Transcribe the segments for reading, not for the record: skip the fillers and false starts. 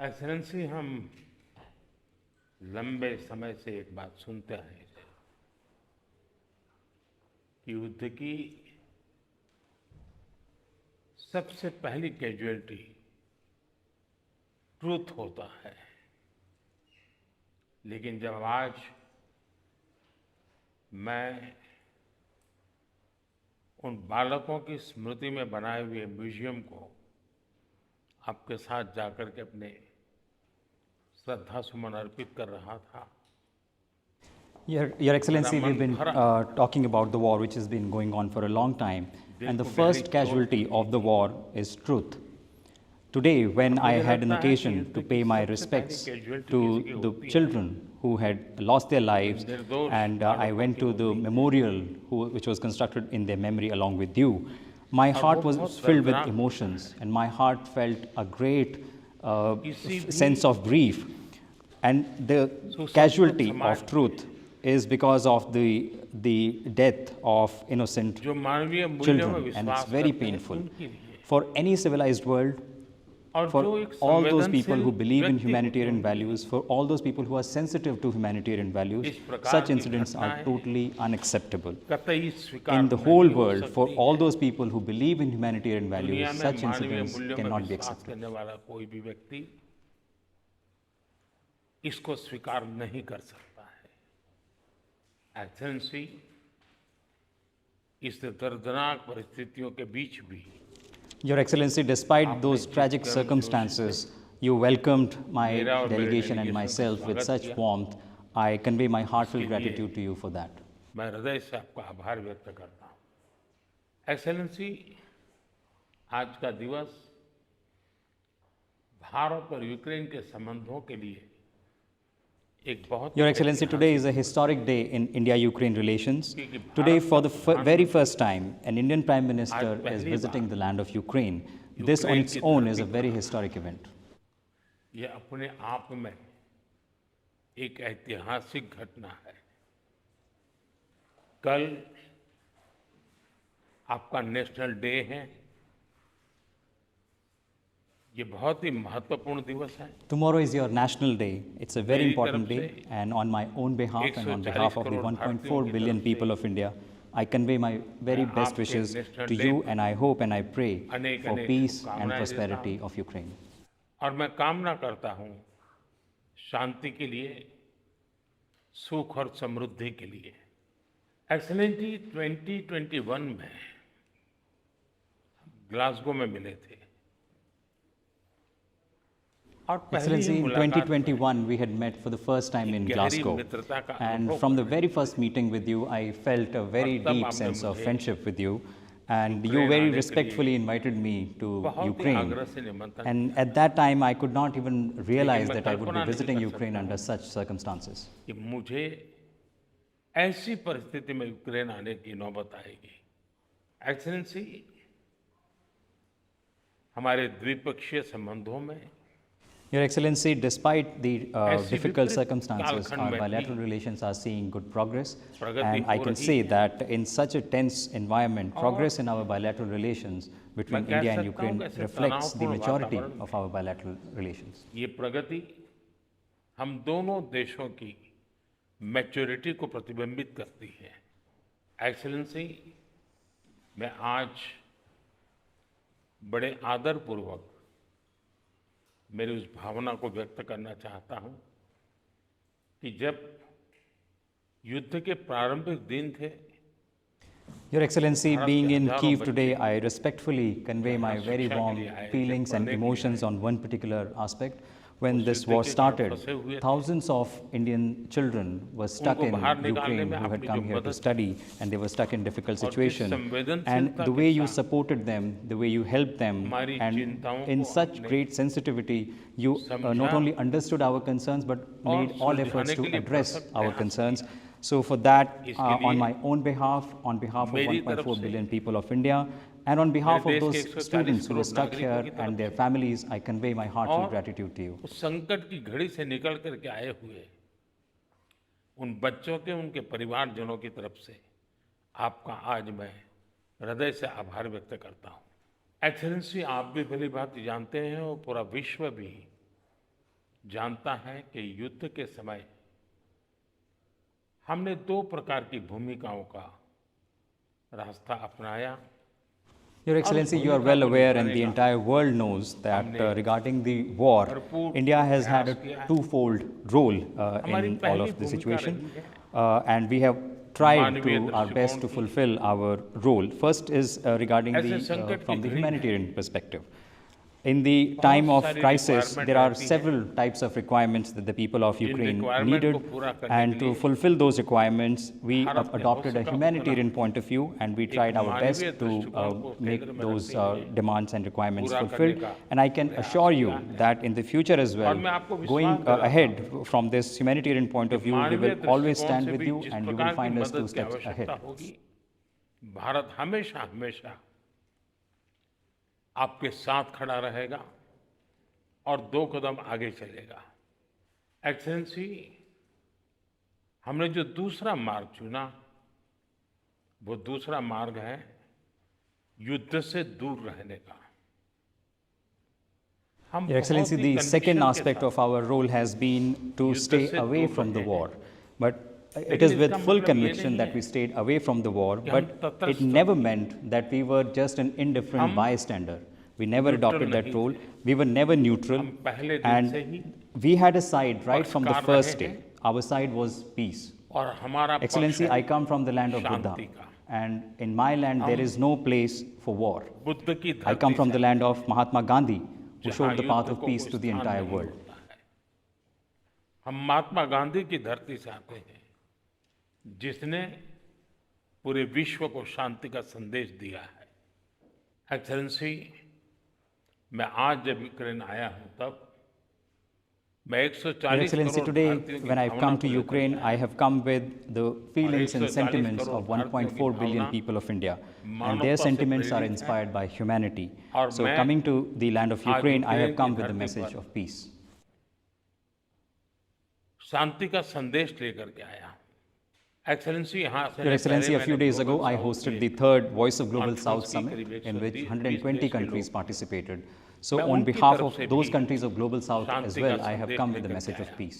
Excellency, हम लंबे समय से एक बात सुनते हैं कि युद्ध की सबसे पहली कैजुअलिटी ट्रूथ होता है। लेकिन जब आज मैं उन बालकों की स्मृति में बनाए हुए म्यूजियम को आपके साथ जाकर के अपने श्रद्धा सुमन अर्पित कर रहा था, Your मेरा Excellency, we've मन been भरा, talking about the war which has been going on for a long time, दिल and the को गहरी first चोट casualty पहुंची of the थी। war is truth. Today, when और I मुझे had an लगता है कि occasion to युद्ध की pay my सबसे पहली respects कैजुअलिटी to किसी की the होती है children who had lost their तो lives, निर्दोष and I बालकों went की to the होती है, memorial which was constructed in their memory along with you, my और वो heart was बहुत filled with दर्दनाक होता emotions, है। and my heart felt a great किसी भी sense of grief. And the सुसंस्कृत casualty समाज of में truth is because of the death of innocent जो मानवीय मूल्यों में children, and it's विश्वास very करते हैं painful उनके लिए, for any civilized world, और for जो एक all those people संवेदनशील who believe in व्यक्ति होते हैं humanitarian उनके लिए values, for all those people who are sensitive to humanitarian values. इस प्रकार Such की incidents are घटनाएं totally unacceptable. कतई स्वीकार In the नहीं whole हो world, for सकती all हैं। those people who believe in humanitarian values, दुनिया में such मानवीय incidents मूल्यों में cannot be विश्वास accepted. करने वाला कोई भी व्यक्ति इसको स्वीकार नहीं कर सकता है। एक्सेलेंसी, इस दर्दनाक परिस्थितियों के बीच भी Your Excellency, despite आपने those जिस tragic गर्मजोशी circumstances, से you welcomed my मेरा और मेरे delegation and डेलीगेशन का myself with स्वागत such किया, warmth. I convey my heartfelt इसके लिए gratitude to you for that. मैं हृदय से आपका आभार व्यक्त करता हूँ। एक्सेलेंसी, आज का दिवस भारत और यूक्रेन के संबंधों के लिए एक बहुत Your Excellency, today is a historic day in India-Ukraine relations. Today, for the very first time, an Indian Prime Minister is visiting the land of Ukraine. This on its own is a very historic event. ये अपने आप में एक ऐतिहासिक घटना है। कल आपका नेशनल डे है। ये बहुत ही महत्वपूर्ण दिवस है। Tomorrow is your national day. It's a very मेरी important तरफ day, and on my own behalf and on 140 behalf of the crore 1.4 भारतीयों की billion तरफ people से of India, I convey my very मैं best आपके wishes national to day you, पर and I hope and I pray अनेक for अनेक peace and शुभकामनाएं देता prosperity हूँ of Ukraine. और मैं कामना करता हूँ शांति के लिए, सुख और समृद्धि के लिए। एक्सेलेंसी, 2021 में ग्लासगो में मिले थे और पहली ही Excellency, in मुलाकात में 2021, we had met for the first time in गहरी Glasgow. मित्रता का And अनुभव from the करने very first meeting with you, I felt a very और तब deep आपने sense of मुझे friendship with you. And you Ukraine very आने के respectfully लिए invited me to बहुत ही Ukraine. आग्रह से निमंत्रण And किया at that time, I could not even realize मैं that I would be कल्पना नहीं visiting कर Ukraine सकता under हूँ such circumstances. कि मुझे ऐसी परिस्थिति में यूक्रेन आने की नौबत आएगी। एक्सेलेंसी, हमारे द्विपक्षीय संबंधों में Your Excellency, despite the ऐसी difficult विपरीत circumstances, कालखंड our में भी bilateral relations are seeing good progress. Pragati And I हो can रही say है that in such a tense environment, और progress in our bilateral relations मैं between कह India and सकता हूँ Ukraine कि ऐसे reflects the तनावपूर्ण maturity वातावरण of में our bilateral relations. ये प्रगति हम दोनों देशों की मैच्योरिटी को प्रतिबिंबित करती है। एक्सेलेंसी, मैं आज बड़े आदरपूर्वक मेरी उस भावना को व्यक्त करना चाहता हूँ कि जब युद्ध के प्रारंभिक दिन थे, Your Excellency, भारत being के in हजारों Kyiv बच्चे today, I respectfully convey my यहाँ very शिक्षा के warm लिए आए थे, feelings and पढ़ने के लिए emotions आए on one particular aspect. When उस this युद्ध war के कारण started, फंसे हुए थे, thousands of Indian children were stuck उनको in बाहर निकालने Ukraine में who had आपने जो come here to मदद study, and they were stuck in difficult और जिस situation. And संवेदनशीलता the के way you साथ supported them, the way you helped them, हमारी and चिंताओं in को such आपने great sensitivity, you समझा not only understood our concerns but और made all efforts सुलझाने to के लिए address भरसक our प्रयास concerns. किया। So for that, इसके on लिए my own behalf, on behalf of मेरी तरफ 1.4 से billion people of India, and on मेरे behalf of देश के those 140 students who crore were stuck नागरिकों here की and तरफ their से families, I convey my heartfelt और gratitude to you. उस संकट की घड़ी से निकल करके आए हुए उन बच्चों के, उनके परिवारजनों की तरफ से आपका आज मैं हृदय से आभार व्यक्त करता हूँ। एक्सेलेंसी, आप भी भली भांति जानते हैं और पूरा विश्व भी जानता है कि युद्ध के समय हमने दो प्रकार की भूमिकाओं का रास्ता अपनाया Your और उस Excellency, you are भूमिका well को aware, and निभाने the का entire world knows that हमने regarding the war, भरपूर India has had a प्रयास किया है। twofold role हमारी in all पहली of the भूमिका situation, रही है and we have tried मानवीय to our best दृष्टिकोण to की। fulfill our role. First is regarding ऐसे the संकट की from the घड़ी में humanitarian perspective. In the time बहुत of सारी crisis, requirement there are रहती हैं several types of requirements that the people of Jin Ukraine requirement needed, को पूरा करने and के to लिए fulfill those requirements, we Bharat ने हो adopted a सका humanitarian उतना point of view, and we एक tried our best मानवीय to दृष्टिकोण को make केंद्र में those रखते हुए demands and requirements पूरा करने fulfilled. का And I can प्रयास assure you किया है that in the future as और well, मैं आपको going विश्वास दिलाता ahead from this humanitarian point कि of view, we मानवीय will always दृष्टिकोण stand से with भी you, जिस and you प्रकार will की find us two मदद की steps आवश्यकता ahead. होगी भारत हमेशा हमेशा आपके साथ खड़ा रहेगा और दो कदम आगे चलेगा। एक्सेलेंसी, हमने जो दूसरा मार्ग चुना वो दूसरा मार्ग है युद्ध से दूर रहने का। हम Your Excellency, बहुत ही the second conviction के aspect साथ of our role has been to युद्ध stay से away दूर from the रहे war. हैं। But it लेकिन is with इसका full मतलब ये conviction नहीं that है we stayed away from the war, कि हम but it तटस्थ never थे। meant that we were just an indifferent हम bystander. We never neutral adopted that नहीं role. थे। We were never neutral. हम पहले दिन से ही And we had a side right from the पक्षकार first रहे day. हैं Our side was peace. और हमारा Excellency, पक्ष I है come from the land of Buddha. शांति का। And in my land, there हम is no place for war. Buddha की I come धरती from the से land of Mahatma Gandhi, who जहाँ showed the path युद्ध of को peace कोई to the स्थान entire नहीं world. होता है। हम महात्मा गांधी की धरती से आते हैं जिसने पूरे विश्व को शांति का संदेश दिया है। एक्सेलेंसी, मैं आज जब यूक्रेन आया हूं तब मैं Your 140 Excellency, करोड़ today भारतीयों की when I've भावना come को to लेकर Ukraine, के I आया have come with the feelings and 140 sentiments crore of भारतीयों की 1.4 billion Bhavna people of India, and मानवता their से sentiments are प्रेरित है inspired by humanity. और So मैं coming to the land of आज Ukraine, I यूक्रेन have की come with the धरती message पर of peace. शांति का संदेश लेकर के आया हूं। एक्सेलेंसी, यहाँ से Your Excellency, a few days ago, I hosted the third Voice of Global South conference की Summit, करीब in which 120 120 देश के countries लोग participated. So मैं on उनकी behalf तरफ of से those भी countries of Global South as Shanti well, का I have संदेश come with the लेकर message के of आया। peace.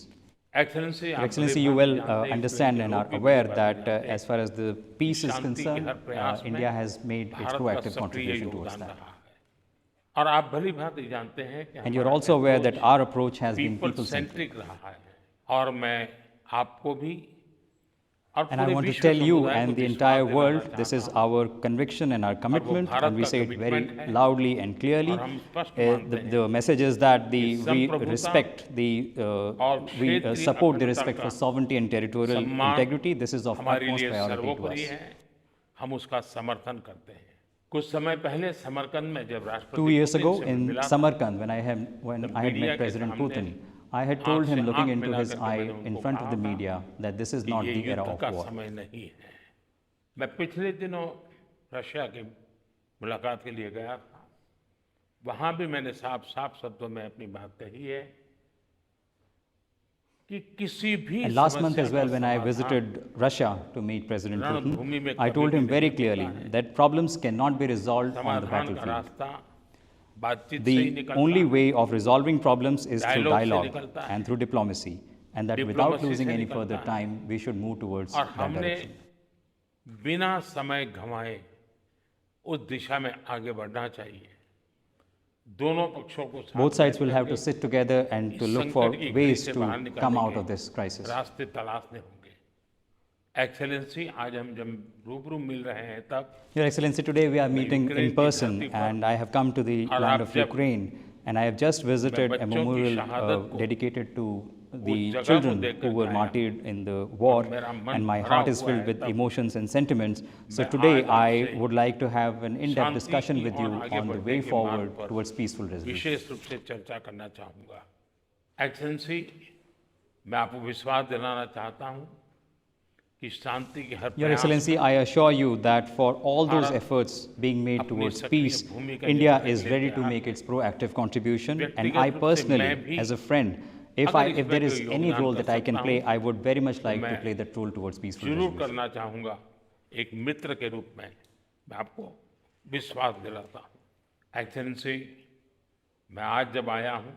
एक्सेलेंसी, Your आप Excellency, भली you भांति well जानते हैं, understand यूक्रेन and के are लोग भी aware भली भांति that जानते हैं as far as the peace is शांति के concerned, हर प्रयास में India has made its Bharat का proactive सक्रिय contribution towards योगदान that. रहा है और आप भली भांति जानते हैं कि And you're हमारा also aware that approach our approach has been people people-centric. centric रहा है और मैं आपको भी और And I पूरे want to विश्व tell you समुदाय को and the विश्वास entire दिलाना world, this चाहता is हूं our conviction and our commitment, Bharat and we का say it very commitment है loudly and clearly. और हम स्पष्ट मानते हैं The message is that कि we संप्रभुता respect और we क्षेत्रीय support the अखंडता respect का for sovereignty and territorial सम्मान integrity. This is of हमारे utmost लिए priority to सर्वोपरि us. है, हम उसका समर्थन करते हैं। कुछ समय पहले समरकंद में जब 2 राष्ट्रपति years पुतिन ago से मैं in मिला था, Samarkand, when I had media met के President सामने Putin, I had told आंख him, से looking आंख into मिला his करके eye मैंने in उनको front of कहा the था media, that this is कि not ये the era युद्ध of का war. समय नहीं है। मैं पिछले दिनों रशिया की मुलाकात के लिए गया था, वहाँ भी मैंने साफ साफ शब्दों में अपनी बात कही है कि किसी भी And last month समस्या as का well, when I समाधान visited Russia to meet President रणभूमि में Putin, I कभी told भी him very नहीं clearly होता है। that problems cannot be resolved on the समाधान का battlefield. रास्ता बातचीत से ही The निकलता only है, way of resolving problems is through Dialogue से dialogue निकलता है। and through diplomacy, and that without Diplomacy losing से any निकलता further है। time, we should move towards और that हमने direction. बिना समय गंवाए उस दिशा में आगे बढ़ना चाहिए। दोनों पक्षों को साथ Both sides बैठ will have to करके sit together and to इस look for संकट की घड़ी ways से to बाहर निकलने come out के of this crisis. रास्ते तलाशने होंगे। एक्सेलेंसी, आज हम जब रूबरू मिल रहे हैं तब Your Excellency, today we are meeting Ukraine in की person, धरती पर and I have come to the और land आप of जब Ukraine, and I have just visited a बच्चों की memorial शहादत को dedicated to the जगह को children देख who कर were आया martyred in the war, मेरा मन and my भरा heart is हुआ filled है with तब emotions and sentiments. So मैं today आज I आपसे would like to have an in-depth Shanti discussion की with you और आगे on the बढ़ने way के forward मार्ग पर towards peaceful resolution. विशेष रूप से चर्चा करना चाहूँगा। एक्सेलेंसी, मैं आपको विश्वास दिलाना चाहता हूँ कि शांति के हर Your प्रयास Excellency, I assure you that for all those Bharat efforts being made अपनी towards सक्रिय peace, भूमिका India निभाने is के लिए ready to तैयार make है। its proactive contribution. And व्यक्तिगत I रूप से personally, मैं भी as a friend, if अगर इसमें there is कोई any योगदान role कर that I can सकता play, हूँ, I would very much like to मैं play that role towards peaceful जरूर resolution. करना चाहूँगा। एक मित्र के रूप में मैं आपको विश्वास दिलाता हूँ। एक्सेलेंसी, मैं आज जब आया हूँ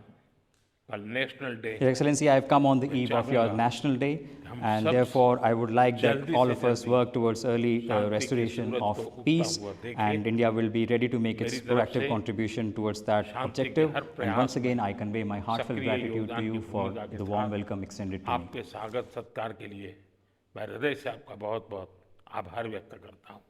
कल national day Your Excellency, I have come on the eve of your चाहूंगा National Day, हम and सब therefore I would like that जल्दी all से of us जल्दी work towards early शांति की restoration सूरज of को उगता peace, हुआ देखें। and India will be ready to make its मेरी तरफ proactive से contribution towards that शांति के objective. हर And प्रयास once again, I convey my heartfelt सक्रिय gratitude to योगदान की you for भूमिका के the warm साथ welcome extended to me. आपके स्वागत सत्कार के लिए मैं हृदय से आपका बहुत बहुत आभार व्यक्त करता हूँ।